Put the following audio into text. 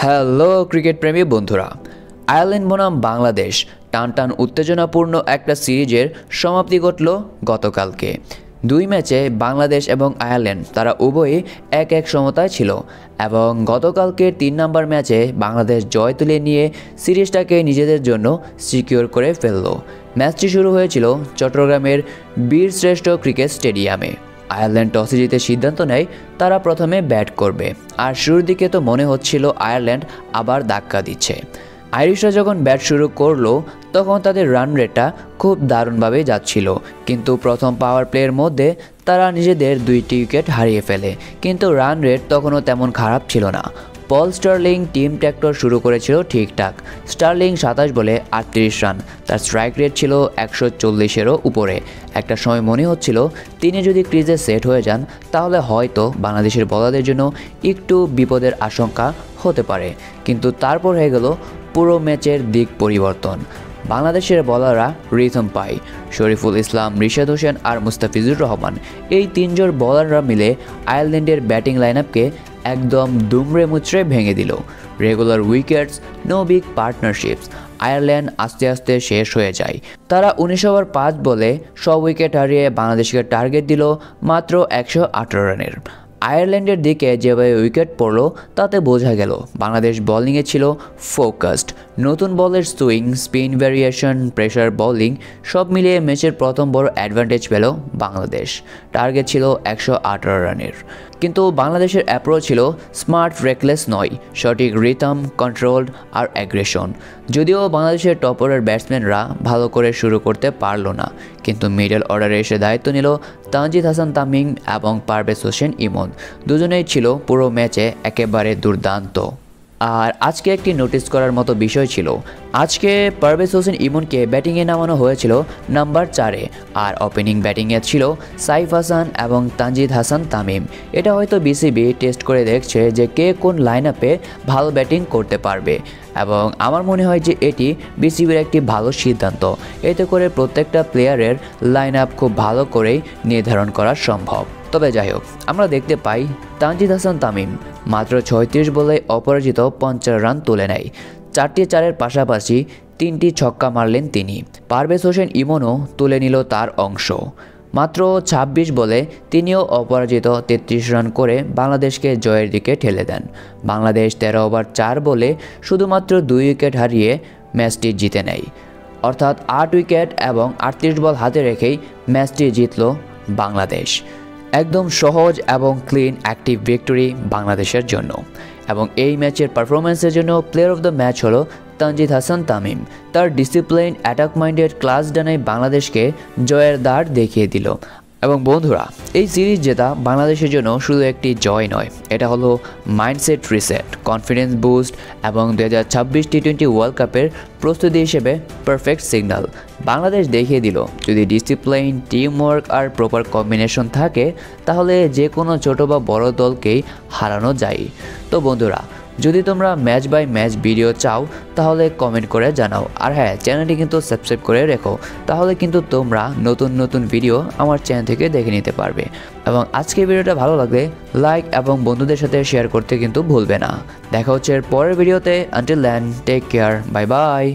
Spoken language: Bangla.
হ্যালো ক্রিকেট প্রেমী বন্ধুরা, আয়ারল্যান্ড বনাম বাংলাদেশ টানটান উত্তেজনাপূর্ণ একটা সিরিজের সমাপ্তি ঘটল গতকালকে। দুই ম্যাচে বাংলাদেশ এবং আয়ারল্যান্ড তারা উভয়ই এক এক সমতায় ছিল এবং গতকালকের ৩ নম্বর ম্যাচে বাংলাদেশ জয় তুলে নিয়ে সিরিজটাকে নিজেদের জন্য সিকিউর করে ফেলল। ম্যাচটি শুরু হয়েছিল চট্টগ্রামের বীরশ্রেষ্ঠ ক্রিকেট স্টেডিয়ামে। আয়ারল্যান্ড টসে জিতে সিদ্ধান্ত নেয় তারা প্রথমে ব্যাট করবে, আর শুরুর দিকে তো মনে হচ্ছিল আয়ারল্যান্ড আবার ধাক্কা দিচ্ছে। আইরিশরা যখন ব্যাট শুরু করলো তখন তাদের রান রেটটা খুব দারুণভাবে যাচ্ছিল, কিন্তু প্রথম পাওয়ার প্লের মধ্যে তারা নিজেদের 2টি উইকেট হারিয়ে ফেলে। কিন্তু রান রেট তখনও তেমন খারাপ ছিল না। পল স্টার্লিং টিম ট্র্যাক্টর শুরু করেছিল ঠিকঠাক। স্টার্লিং 27 বলে 38 রান, তার স্ট্রাইক রেট ছিল 140-এরও উপরে। একটা সময় মনে হচ্ছিল তিনি যদি ক্রিজে সেট হয়ে যান তাহলে হয়তো বাংলাদেশের বোলারদের জন্য একটু বিপদের আশঙ্কা হতে পারে, কিন্তু তারপর হয়ে গেল পুরো ম্যাচের দিক পরিবর্তন। বাংলাদেশের বোলাররা রিথম পায়। শরীফুল ইসলাম, রিশাদ হোসেন আর মুস্তাফিজুর রহমান, এই 3 জন বোলাররা মিলে আয়ারল্যান্ডের ব্যাটিং লাইনআপকে একদম দুমড়ে মুচড়ে ভেঙে দিল। Regular wickets, no big partnerships, Ireland আস্তে আস্তে শেষ হয়ে যায়। তারা 19 ওভার 5 বলে সব উইকেট হারিয়ে বাংলাদেশকে টার্গেট দিল মাত্র 118 রানের। আয়ারল্যান্ডের দিকে যেভাবে উইকেট পড়ল তাতে বোঝা গেল বাংলাদেশ বোলিংয়ে ছিল ফোকাসড। নতুন বলের swing, spin variation, pressure bowling সব মিলিয়ে ম্যাচের প্রথম বড় অ্যাডভান্টেজ পেল বাংলাদেশ। টার্গেট ছিল 118 রানের। কিন্তু বাংলাদেশের অ্যাপ্রোচ ছিল স্মার্ট, রেকলেস নয়, সঠিক রিথম, কন্ট্রোলড আর অ্যাগ্রেশন। যদিও বাংলাদেশের টপ অর্ডার ব্যাটসম্যানরা ভালো করে শুরু করতে পারল না, কিন্তু মিডল অর্ডারে এসে দায়িত্ব নিল তানজিদ হাসান তামিম এবং পারভেজ হোসেন ইমন। দুজনেই ছিল পুরো ম্যাচে একেবারে দুর্দান্ত। আর আজকে একটি নোটিস করার মতো বিষয় ছিল, আজকে পারভেজ হোসেন ইমনকে ব্যাটিংয়ে নামানো হয়েছিল নাম্বার 4-এ, আর ওপেনিং ব্যাটিংয়ে ছিল সাইফ হাসান এবং তানজিদ হাসান তামিম। এটা হয়তো বিসিবি টেস্ট করে দেখছে যে কে কোন লাইন আপে ভালো ব্যাটিং করতে পারবে, এবং আমার মনে হয় যে এটি বিসিবির একটি ভালো সিদ্ধান্ত। এতে করে প্রত্যেকটা প্লেয়ারের লাইন আপ খুব ভালো করেই নির্ধারণ করা সম্ভব। তবে যাই হোক, আমরা দেখতে পাই তানজিদ হাসান তামিম মাত্র 36 বলে অপরাজিত 50 রান তুলে নেয়। 4টি 4-এর পাশাপাশি 3টি ছক্কা মারলেন তিনি। পারভেজ হোসেন ইমনও তুলে নিল তার অংশ। মাত্র 26 বলে তিনিও অপরাজিত 33 রান করে বাংলাদেশকে জয়ের দিকে ঠেলে দেন। বাংলাদেশ 13 ওভার 4 বলে শুধুমাত্র 2 উইকেট হারিয়ে ম্যাচটি জিতে নেয়, অর্থাৎ 8 উইকেট এবং 38 বল হাতে রেখেই ম্যাচটি জিতল বাংলাদেশ। একদম সহজ এবং ক্লিন একটি ভিক্টরি বাংলাদেশের জন্য। এবং এই ম্যাচের পারফরম্যান্সের জন্য প্লেয়ার অফ দ্য ম্যাচ হলো তানজিদ হাসান তামিম। তার ডিসিপ্লিন, অ্যাটাক মাইন্ডেড ক্লাস ডানায় বাংলাদেশকে জয়ের দ্বার দেখিয়ে দিল। এবং বন্ধুরা, এই সিরিজ জেতা বাংলাদেশের জন্য শুধু একটি জয় নয়, এটা হলো মাইন্ডসেট রিসেট, কনফিডেন্স বুস্ট এবং 2026 টি-20 ওয়ার্ল্ড কাপের প্রস্তুতি হিসেবে পারফেক্ট সিগন্যাল। বাংলাদেশ দেখিয়ে দিল যদি ডিসিপ্লিন, টিমওয়ার্ক আর প্রপার কম্বিনেশন থাকে তাহলে যে কোনো ছোট বা বড় দলকেই হারানো যায়। তো বন্ধুরা, যদি তোমরা ম্যাচ বাই ম্যাচ ভিডিও চাও তাহলে কমেন্ট করে জানাও। আর হ্যাঁ, চ্যানেলটি কিন্তু সাবস্ক্রাইব করে রেখো, তাহলে কিন্তু তোমরা নতুন নতুন ভিডিও আমার চ্যানেল থেকে দেখে নিতে পারবে। এবং আজকে ভিডিওটা ভালো লাগলে লাইক এবং বন্ধুদের সাথে শেয়ার করতে কিন্তু ভুলবে না। দেখা হচ্ছে এর পরের ভিডিওতে। Until then, take care, bye by.